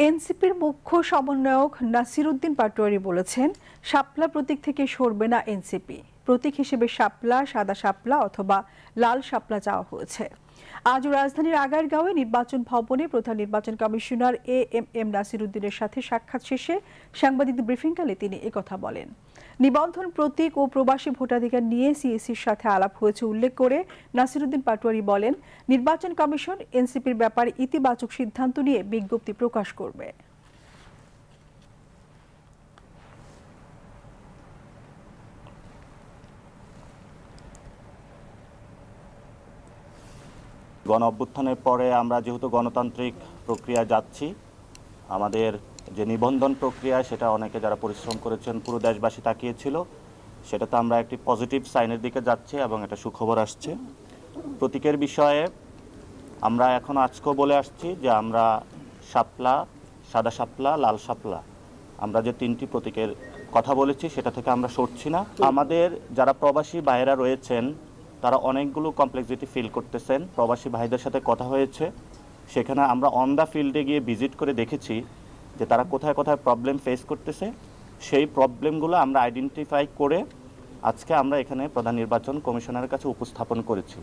এনসিপির মুখ্য সমন্বয়ক নাসিরউদ্দিন পাটোয়ারি বলেছেন, শাপলা প্রতীক থেকে সরবে না এনসিপি। প্রতীক হিসেবে শাপলা, সাদা শাপলা অথবা লাল শাপলা চাওয়া হয়েছে। আজ রাজধানীর আগারগাঁওয়ে নির্বাচন ভবনে প্রধান নির্বাচন কমিশনার এএমএম নাসিরউদ্দিনের সাথে সাক্ষাৎ শেষে সাংবাদিকদের ব্রিফিংকালে তিনি একথা বলেন। নিবন্ধন প্রতীক ও প্রবাসী ভোটাধিকার নিয়ে সিএসির সাথে আলাপ হয়েছে উল্লেখ করে নাসিরউদ্দিন পাটোয়ারি বলেন, নির্বাচন কমিশন এনসিপির ব্যাপারে ইতিবাচক সিদ্ধান্ত নিয়ে বিজ্ঞপ্তি প্রকাশ করবে। গণ অভ্যুত্থানের পরে আমরা যেহেতু গণতান্ত্রিক প্রক্রিয়া যাচ্ছি, আমাদের যে নিবন্ধন প্রক্রিয়া সেটা অনেকে যারা পরিশ্রম করেছেন পুরো দেশবাসী তাকিয়েছিল, সেটাতে আমরা একটি পজিটিভ সাইনের দিকে যাচ্ছি এবং এটা সুখবর আসছে। প্রতীকের বিষয়ে আমরা এখন আজকেও বলে আসছি যে আমরা শাপলা, সাদা শাপলা, লাল শাপলা, আমরা যে তিনটি প্রতীকের কথা বলেছি সেটা থেকে আমরা সরছি না। আমাদের যারা প্রবাসী ভাইয়েরা রয়েছেন তারা অনেকগুলো কমপ্লেক্সিটি ফিল করতেছেন। প্রবাসী ভাইদের সাথে কথা হয়েছে, সেখানে আমরা অন দ্য ফিল্ডে গিয়ে ভিজিট করে দেখেছি যে তারা কোথায় কোথায় প্রবলেম ফেস করতেছে। সেই প্রবলেমগুলো আমরা আইডেন্টিফাই করে আজকে আমরা এখানে প্রধান নির্বাচন কমিশনারের কাছে উপস্থাপন করেছি।